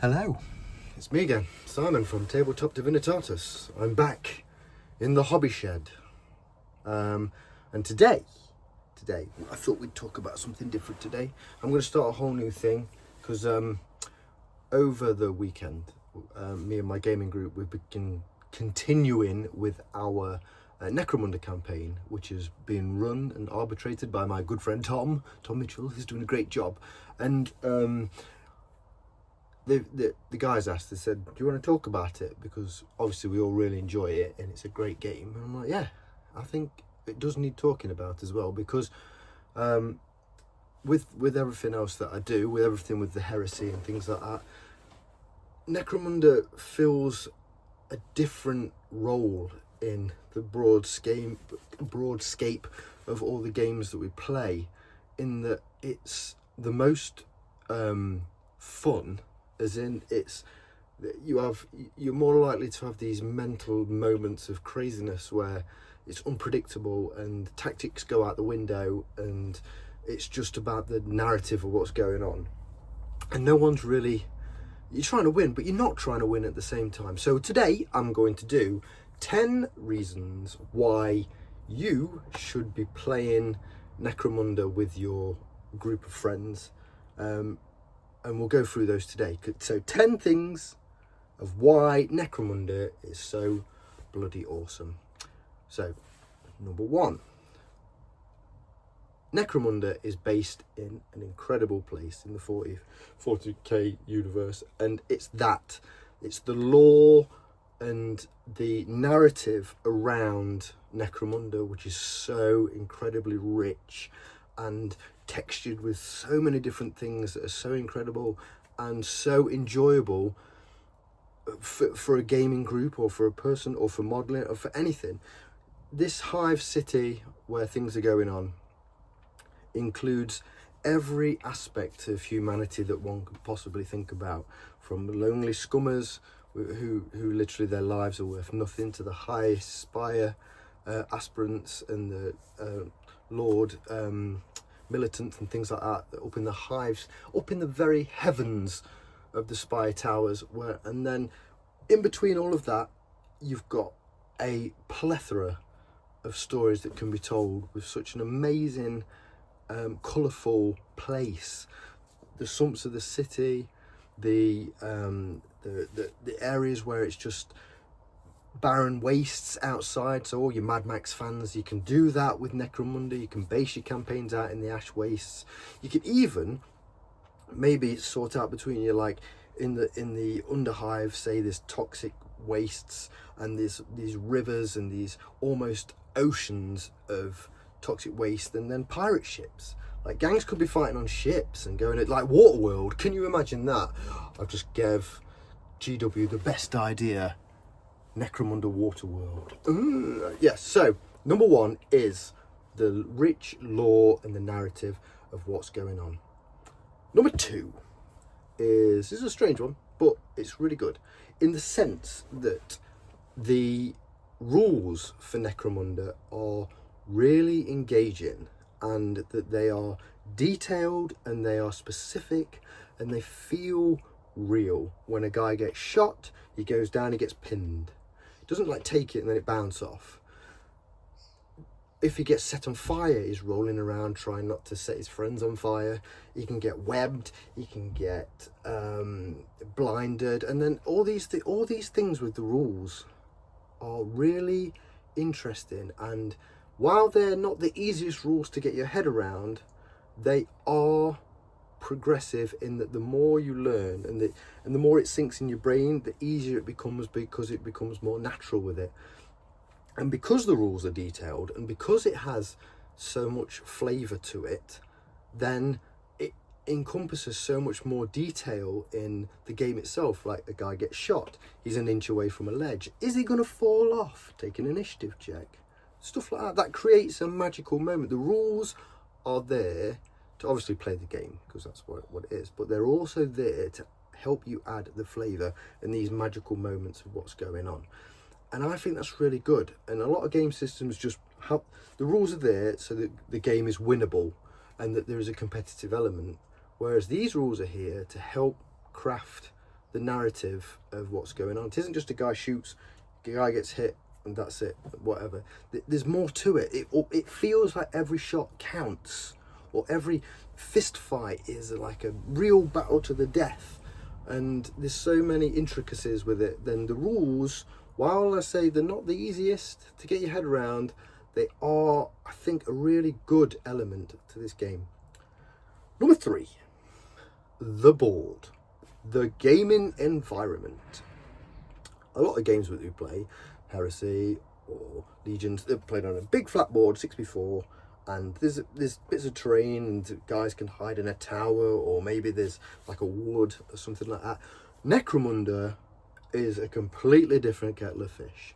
Hello, it's me again, Simon from Tabletop Divinitatus. I'm back in the hobby shed. And today, I thought we'd talk about something different today. I'm going to start a whole new thing because over the weekend, me and my gaming group, we've been continuing with our Necromunda campaign, which has been run and arbitrated by my good friend Tom Mitchell, who's doing a great job. And the guys asked, they said, do you want to talk about it? Because obviously we all really enjoy it and it's a great game. And I'm like, yeah, I think it does need talking about as well, because with everything else that I do, with everything with the heresy and things like that, Necromunda fills a different role in the broad scape of all the games that we play, in that it's the most fun, as in you're more likely to have these mental moments of craziness where it's unpredictable and tactics go out the window and it's just about the narrative of what's going on, and no one's really, you're trying to win but you're not trying to win at the same time. So today I'm going to do 10 reasons why you should be playing Necromunda with your group of friends, and we'll go through those today. So 10 things of why Necromunda is so bloody awesome. So, number 1. Necromunda is based in an incredible place in the 40k universe, and it's the lore and the narrative around Necromunda, which is so incredibly rich and textured with so many different things that are so incredible and so enjoyable for a gaming group or for a person or for modelling or for anything. This Hive city where things are going on includes every aspect of humanity that one could possibly think about, from the lonely scummers who literally their lives are worth nothing, to the high spire aspirants and the lord militants and things like that up in the hives, up in the very heavens of the spire towers, and then in between all of that you've got a plethora of stories that can be told with such an amazing colourful place. The sumps of the city, the areas where it's just barren wastes outside, so all your Mad Max fans, you can do that with Necromunda. You can base your campaigns out in the ash wastes. You could even maybe sort out between you, like in the Underhive, say there's toxic wastes and there's these rivers and these almost oceans of toxic waste, and then pirate ships. Like gangs could be fighting on ships and going at like Waterworld. Can you imagine that? I've just gave GW the best idea. Necromunda Waterworld. Yes, so number 1 is the rich lore and the narrative of what's going on. Number 2 is, this is a strange one, but it's really good in the sense that the rules for Necromunda are really engaging, and that they are detailed and they are specific and they feel real. When a guy gets shot, he goes down, he gets pinned. He doesn't like take it and then it bounce off. If he gets set on fire, he's rolling around trying not to set his friends on fire. He can get webbed, he can get blinded, and then all these things with the rules are really interesting. And while they're not the easiest rules to get your head around, they are progressive in that the more you learn and the more it sinks in your brain, the easier it becomes, because it becomes more natural with it. And because the rules are detailed and because it has so much flavour to it, then it encompasses so much more detail in the game itself. Like, a guy gets shot, he's an inch away from a ledge. Is he going to fall off? Take an initiative check. Stuff like that. That creates a magical moment. The rules are there to obviously play the game, because that's what it is, but they're also there to help you add the flavour and these magical moments of what's going on. And I think that's really good. And a lot of game systems just have, the rules are there so that the game is winnable and that there is a competitive element, whereas these rules are here to help craft the narrative of what's going on. It isn't just a guy shoots, a guy gets hit, and that's it, whatever. There's more to it. It feels like every shot counts, or every fist fight is like a real battle to the death. And there's so many intricacies with it. Then the rules, while I say they're not the easiest to get your head around, they are, I think, a really good element to this game. Number 3, the board, the gaming environment. A lot of games that we play, Heresy or Legions, they're played on a big flat board, 6x4, and there's bits of terrain, and guys can hide in a tower, or maybe there's like a wood or something like that. Necromunda is a completely different kettle of fish.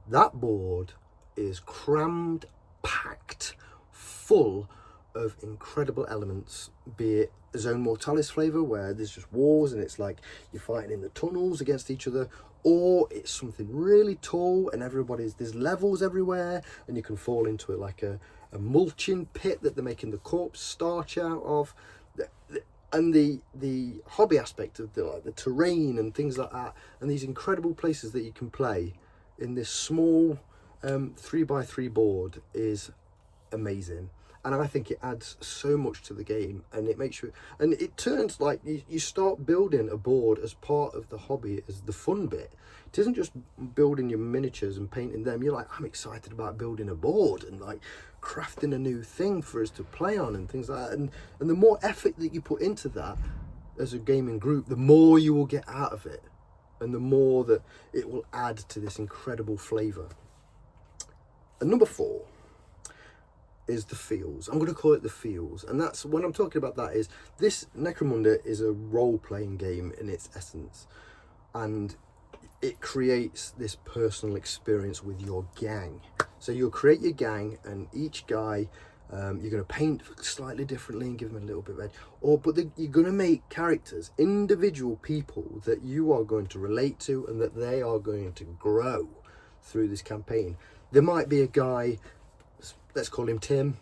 That board is crammed, packed, full of incredible elements, be it Zone Mortalis flavour, where there's just wars and it's like you're fighting in the tunnels against each other, or it's something really tall and there's levels everywhere and you can fall into it like a mulching pit that they're making the corpse starch out of. And the hobby aspect of the terrain and things like that, and these incredible places that you can play in this small 3x3 board is amazing. And I think it adds so much to the game, and it makes you, and it turns like you start building a board as part of the hobby, as the fun bit. It isn't just building your miniatures and painting them. You're like, I'm excited about building a board and like crafting a new thing for us to play on and things like that. And the more effort that you put into that as a gaming group, the more you will get out of it, and the more that it will add to this incredible flavour. And number 4 is the feels. I'm going to call it the feels, and that's when I'm talking about that is this Necromunda is a role-playing game in its essence, and it creates this personal experience with your gang. So you'll create your gang, and each guy you're going to paint slightly differently and give them a little bit of edge, but you're going to make characters, individual people that you are going to relate to and that they are going to grow through this campaign. There might be a guy, let's call him Tim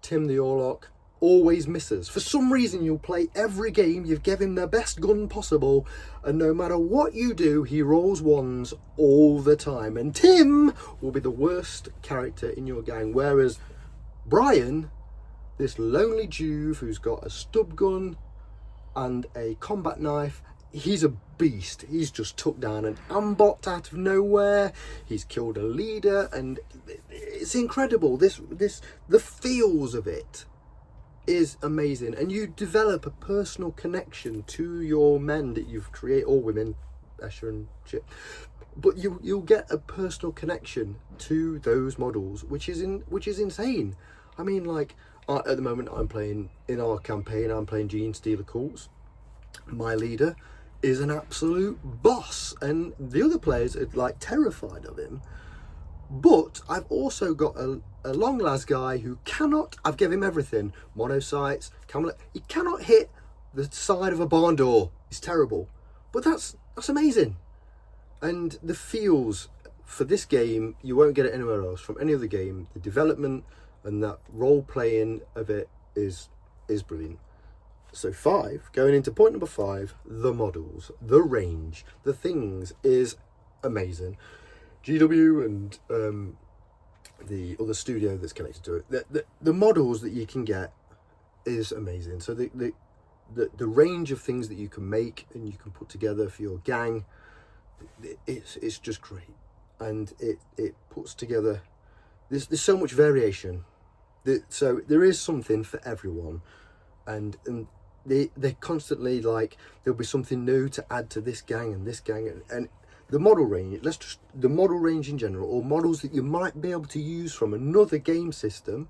the Orlock, always misses. For some reason, you'll play every game, you've given him the best gun possible, and no matter what you do, he rolls ones all the time. And Tim will be the worst character in your gang. Whereas Brian, this lonely Juve who's got a stub gun and a combat knife, he's a beast. He's just took down an ambot out of nowhere. He's killed a leader, and it's incredible. The feels of it is amazing, and you develop a personal connection to your men that you've created, or women, Escher and shit. But you'll get a personal connection to those models, which is insane. I mean, like at the moment, I'm playing in our campaign. I'm playing Gene Stealer Cults. My leader is an absolute boss, and the other players are like terrified of him. But I've also got a long las guy who I've given him everything, monosights, he cannot hit the side of a barn door. It's terrible, but that's amazing. And the feels for this game, you won't get it anywhere else from any other game. The development and that role playing of it is brilliant. So 5, going into point number 5, the models, the range, the things is amazing. GW and the other studio that's connected to it, the models that you can get is amazing. So the range of things that you can make and you can put together for your gang, it's just great. And it puts together, there's so much variation. So there is something for everyone, and they're constantly like, there'll be something new to add to this gang and this gang, and the model range, the model range in general, or models that you might be able to use from another game system,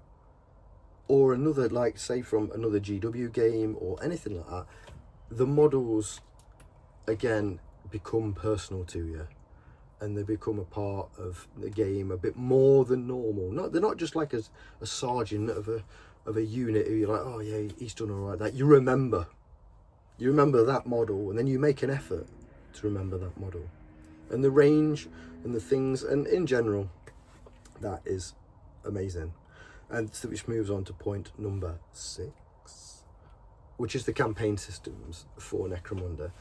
or another, like say from another GW game or anything like that. The models again become personal to you, and they become a part of the game a bit more than normal. They're not just like a sergeant of a unit who you're like, oh yeah, he's done all right. That you remember that model, and then you make an effort to remember that model. And the range and the things, and in general, that is amazing. And so which moves on to point number 6, which is the campaign systems for Necromunda.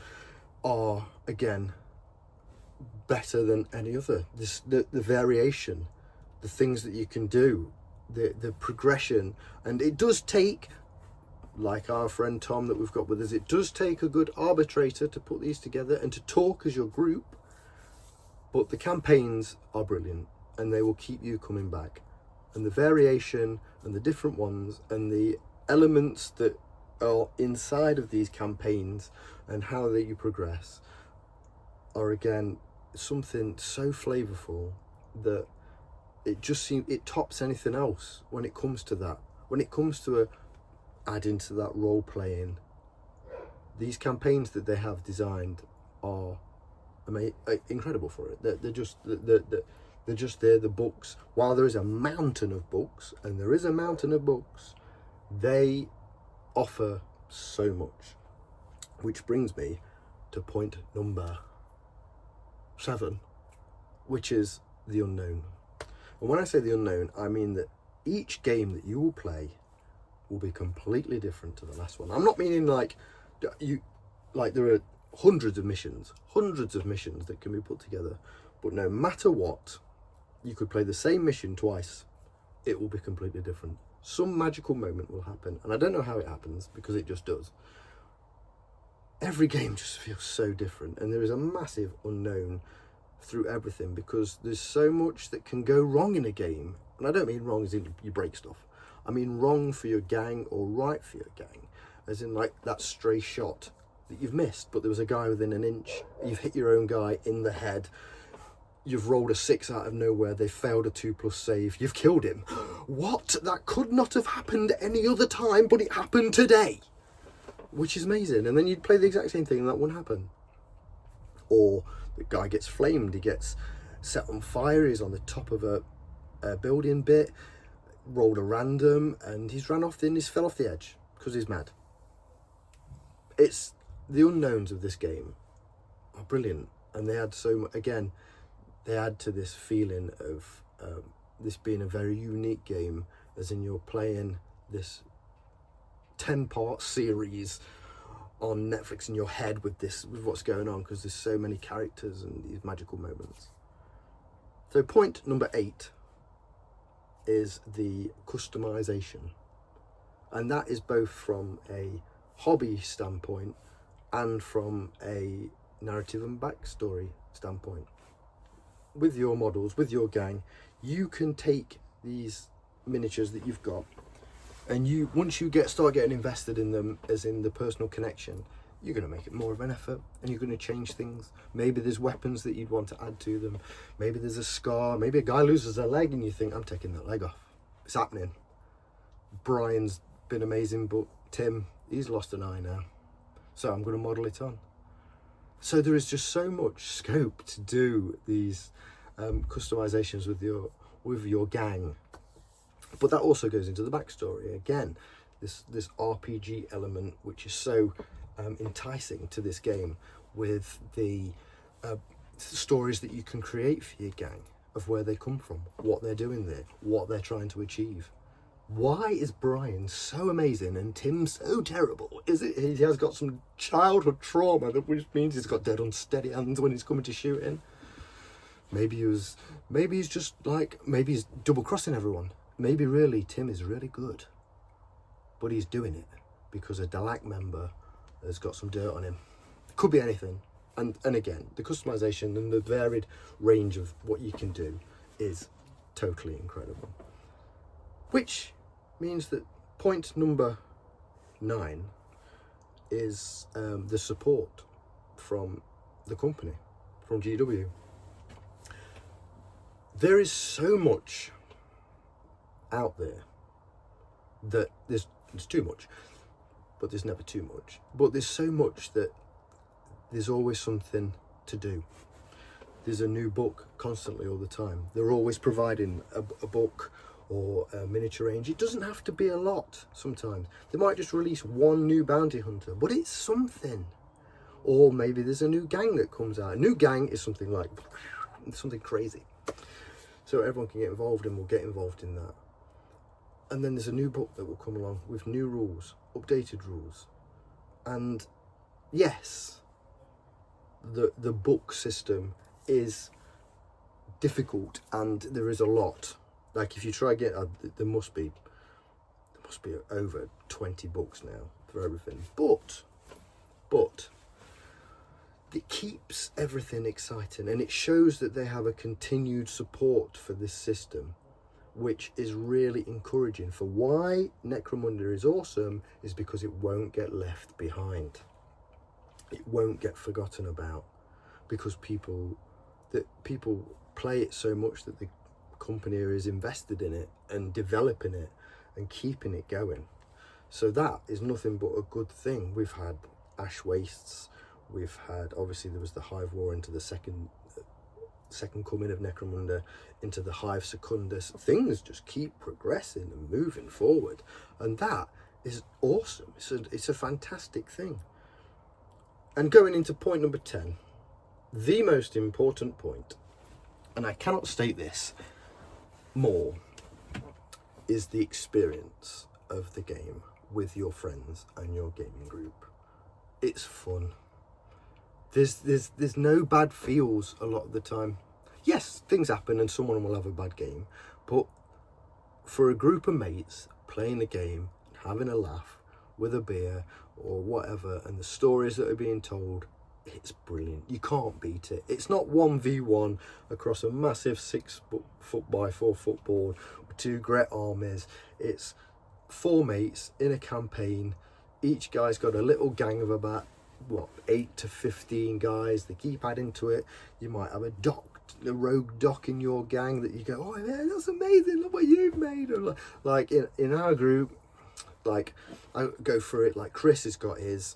are, again, better than any other. The variation, the things that you can do, the progression. And it does take, like our friend Tom that we've got with us, it does take a good arbitrator to put these together and to talk as your group. But the campaigns are brilliant, and they will keep you coming back. And the variation and the different ones and the elements that are inside of these campaigns and how that you progress are, again, something so flavorful that it just seems it tops anything else when it comes to that. When it comes to adding to that role playing, these campaigns that they have designed are incredible for it. They're just there. The books, while there is a mountain of books, and there is a mountain of books, they offer so much. Which brings me to point number 7, which is the unknown. And when I say the unknown, I mean that each game that you will play will be completely different to the last one. I'm not meaning like there are hundreds of missions that can be put together, but no matter what, you could play the same mission twice, it will be completely different. Some magical moment will happen, and I don't know how it happens, because it just does. Every game just feels so different, and there is a massive unknown through everything, because there's so much that can go wrong in a game. And I don't mean wrong as in you break stuff, I mean wrong for your gang or right for your gang, as in like that stray shot that you've missed, but there was a guy within an inch, you've hit your own guy in the head, you've rolled a 6 out of nowhere, they failed a 2+ save, you've killed him. What? That could not have happened any other time, but it happened today, which is amazing. And then you'd play the exact same thing and that wouldn't happen. Or the guy gets flamed, he gets set on fire, he's on the top of a building bit, rolled a random, and he's ran off and he's fell off the edge because he's mad. It's the unknowns of this game are brilliant, and they add so much. Again, they add to this feeling of this being a very unique game, as in you're playing this 10-part series on Netflix in your head with what's going on, because there's so many characters and these magical moments. So point number 8 is the customization, and that is both from a hobby standpoint and from a narrative and backstory standpoint. With your models, with your gang, you can take these miniatures that you've got, and once you start getting invested in them, as in the personal connection, you're going to make it more of an effort, and you're going to change things. Maybe there's weapons that you'd want to add to them, maybe there's a scar, maybe a guy loses a leg and you think, I'm taking that leg off. It's happening. Brian's been amazing, but Tim, he's lost an eye now, so I'm going to model it on. So there is just so much scope to do these customizations with your gang. But that also goes into the backstory. Again, this RPG element, which is so enticing to this game, with the stories that you can create for your gang, of where they come from, what they're doing there, what they're trying to achieve. Why is Brian so amazing and Tim so terrible? Is it he has got some childhood trauma, which means he's got dead unsteady hands when he's coming to shooting? Maybe he's double crossing everyone. Maybe really Tim is really good, but he's doing it because a Dalak member has got some dirt on him. Could be anything. And again, the customization and the varied range of what you can do is totally incredible. Which means that point number 9 is the support from the company, from GW. There is so much out there that there's too much, but there's never too much. But there's so much that there's always something to do. There's a new book constantly all the time. They're always providing a book or a miniature range. It doesn't have to be a lot sometimes. They might just release one new bounty hunter, but it's something. Or maybe there's a new gang that comes out. A new gang is something like something crazy. So everyone can get involved and will get involved in that. And then there's a new book that will come along with new rules, updated rules. And yes, the book system is difficult, and there is a lot. Like if you try get, there must be over 20 books now for everything. But it keeps everything exciting, and it shows that they have a continued support for this system, which is really encouraging. For why Necromunda is awesome is because it won't get left behind. It won't get forgotten about, because people play it so much that the company is invested in it and developing it and keeping it going. So that is nothing but a good thing. We've had Ash Wastes, we've had, obviously there was the Hive War into the second coming of Necromunda, into the Hive Secundus. Things just keep progressing and moving forward, and that is awesome. It's a fantastic thing. And going into point number 10, the most important point, and I cannot state this more, is the experience of the game with your friends and your gaming group. It's fun. There's no bad feels a lot of the time. Yes, things happen and someone will have a bad game, but for a group of mates playing a game, having a laugh with a beer or whatever, and the stories that are being told, it's brilliant. You can't beat it. It's not 1v1 across a massive 6 foot by 4 foot board with 2 great armies. It's 4 mates in a campaign. Each guy's got a little gang of about 8 to 15 guys. They keep adding to it. You might have a rogue doc in your gang that you go, oh yeah, that's amazing, look what you've made. Or like in our group, like I go through it, like Chris has got his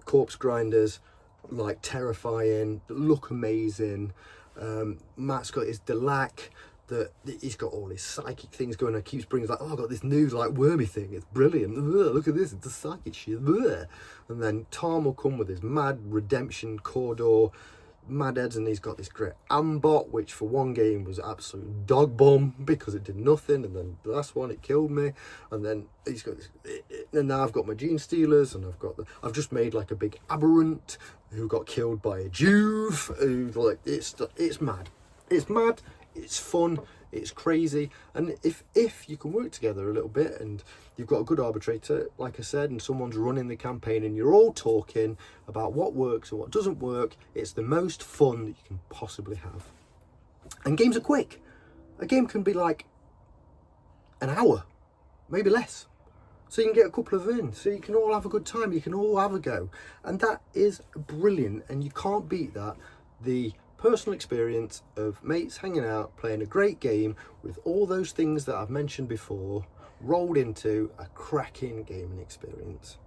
corpse grinders, like terrifying, look amazing. Matt's got his Delac, that he's got all his psychic things going on. Keeps bringing like, oh, I got this new like wormy thing, it's brilliant. Ugh, look at this, it's the psychic shit. Ugh. And then Tom will come with his mad redemption corridor mad heads, and he's got this great ambot, which for one game was absolute dog bomb because it did nothing, and then the last one it killed me. And then he's got this, and now I've got my gene stealers, and I've just made like a big aberrant who got killed by a Juve. Like it's mad, it's fun, it's crazy. And if you can work together a little bit and you've got a good arbitrator, like I said, and someone's running the campaign and you're all talking about what works and what doesn't work, it's the most fun that you can possibly have. And games are quick. A game can be like an hour, maybe less. So you can get a couple of in, so you can all have a good time, you can all have a go. And that is brilliant, and you can't beat that. The personal experience of mates hanging out, playing a great game with all those things that I've mentioned before, rolled into a cracking gaming experience.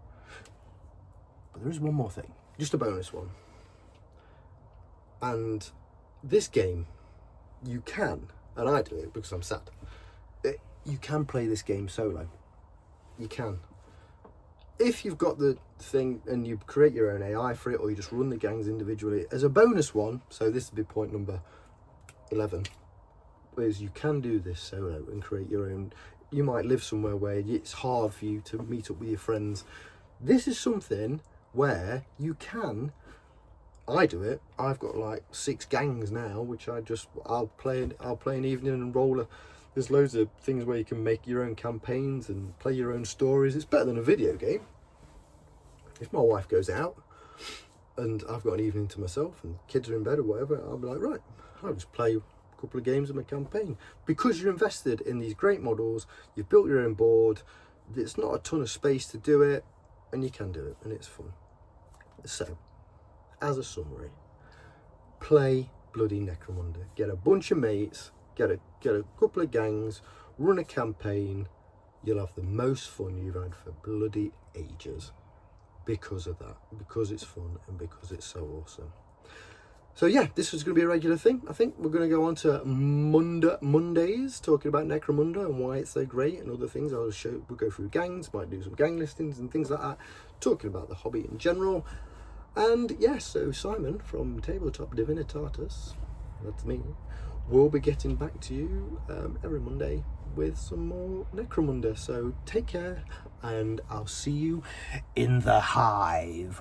But there is one more thing, just a bonus one. And this game, you can, and I do it because I'm sad, you can play this game solo. You can. If you've got the thing and you create your own AI for it, or you just run the gangs individually, as a bonus one, so this would be point number 11, is you can do this solo and create your own. You might live somewhere where it's hard for you to meet up with your friends. This is something where you can. I do it. I've got like 6 gangs now, which I'll play an evening and roll. There's loads of things where you can make your own campaigns and play your own stories. It's better than a video game. If my wife goes out and I've got an evening to myself and kids are in bed or whatever, I'll be like, right, I'll just play a couple of games of my campaign. Because you're invested in these great models, you've built your own board, there's not a ton of space to do it, and you can do it, and it's fun. So, as a summary, play bloody Necromunda. Get a bunch of mates, get a couple of gangs, run a campaign. You'll have the most fun you've had for bloody ages because of that, because it's fun and because it's so awesome. So yeah, this was going to be a regular thing. I think we're going to go on to Mondays, talking about Necromunda and why it's so great and other things. We'll go through gangs, might do some gang listings and things like that, talking about the hobby in general. And yes, so Simon from Tabletop Divinitatus, that's me, we'll be getting back to you every Monday with some more Necromunda. So take care, and I'll see you in the Hive.